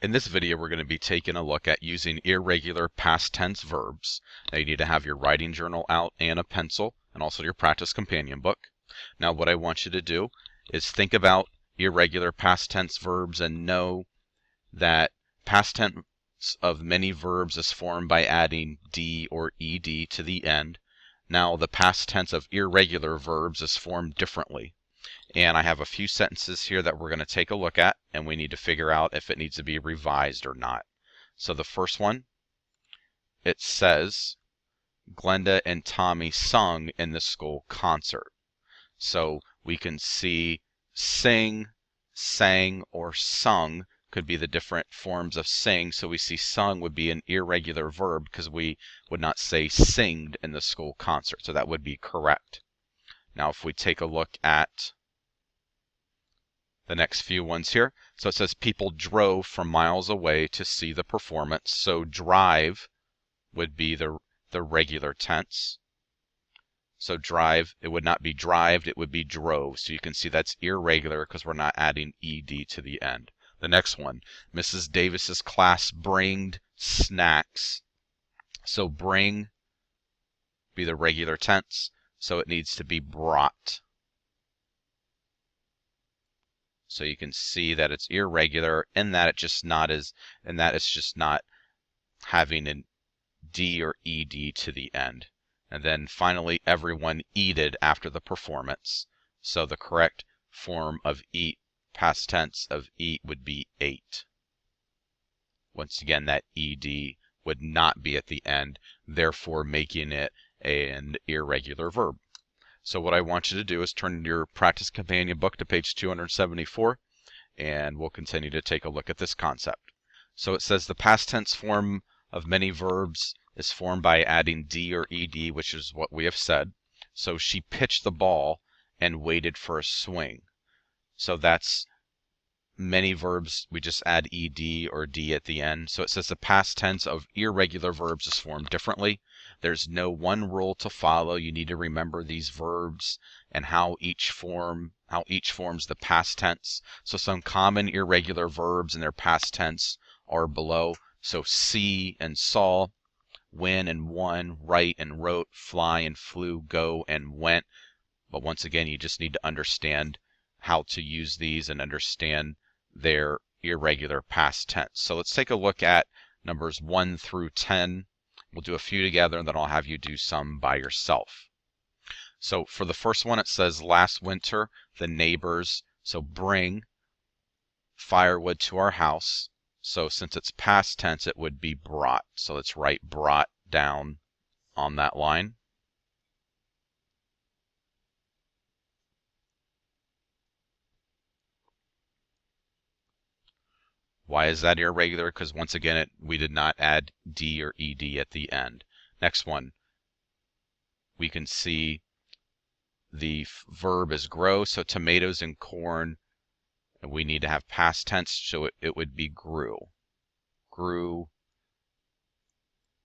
In this video, we're going to be taking a look at using irregular past tense verbs. Now you need to have your writing journal out and a pencil, and also your practice companion book. Now what I want you to do is think about irregular past tense verbs and know that past tense of many verbs is formed by adding d or ed to the end. Now the past tense of irregular verbs is formed differently. And I have a few sentences here that we're going to take a look at, and we need to figure out if it needs to be revised or not. So the first one, it says, Glenda and Tommy sung in the school concert. So we can see sing, sang, or sung could be the different forms of sing. So we see sung would be an irregular verb because we would not say singed in the school concert. So that would be correct. Now if we take a look at the next few ones here. So it says people drove from miles away to see the performance. So drive would be the regular tense. So drive, it would not be drived, it would be drove. So you can see that's irregular because we're not adding ed to the end. The next one, Mrs. Davis's class bringed snacks. So bring be the regular tense. So it needs to be brought. So you can see that it's irregular in that it's just not having an d or ed to the end. And then finally, everyone eated after the performance. So the correct form of eat, past tense of eat, would be ate. Once again, that ed would not be at the end, therefore making it an irregular verb. So what I want you to do is turn your practice companion book to page 274, and we'll continue to take a look at this concept. So it says the past tense form of many verbs is formed by adding d or ed, which is what we have said. So she pitched the ball and waited for a swing. So that's many verbs, we just add ed or d at the end. So it says the past tense of irregular verbs is formed differently. There's no one rule to follow. You need to remember these verbs and how each forms the past tense. So some common irregular verbs in their past tense are below. So see and saw, win and won, write and wrote, fly and flew, go and went. But once again, you just need to understand how to use these and understand their irregular past tense. So let's take a look at numbers 1 through 10. We'll do a few together, and then I'll have you do some by yourself. So for the first one, it says last winter, the neighbors, so bring firewood to our house. So since it's past tense, it would be brought. So let's write brought down on that line. Why is that irregular? Because once again, we did not add d or ed at the end. Next one, we can see the verb is grow. So tomatoes and corn, and we need to have past tense, so it would be grew. Grew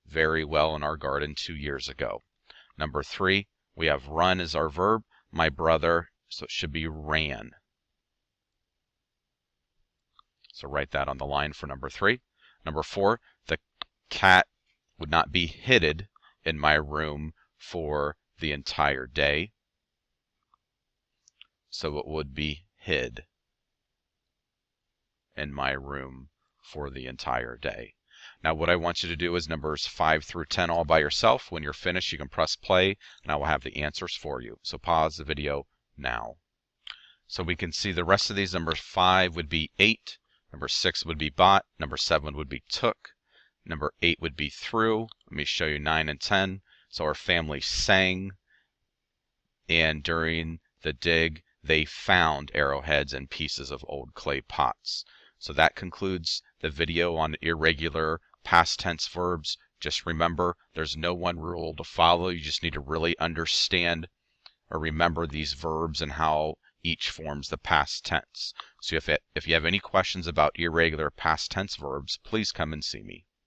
very well in our garden 2 years ago. Number 3, we have run as our verb. My brother, so it should be ran. So write that on the line for number 3. Number 4, the cat would not be hidden in my room for the entire day. So it would be hid in my room for the entire day. Now what I want you to do is numbers 5 through 10 all by yourself. When you're finished, you can press play, and I will have the answers for you. So pause the video now. So we can see the rest of these. Number 5 would be ate. Number 6 would be bought. Number 7 would be took. Number 8 would be through. Let me show you 9 and 10. So our family sang, and during the dig, they found arrowheads and pieces of old clay pots. So that concludes the video on irregular past tense verbs. Just remember, there's no one rule to follow. You just need to really understand or remember these verbs and how each forms the past tense. So if you have any questions about irregular past tense verbs, please come and see me.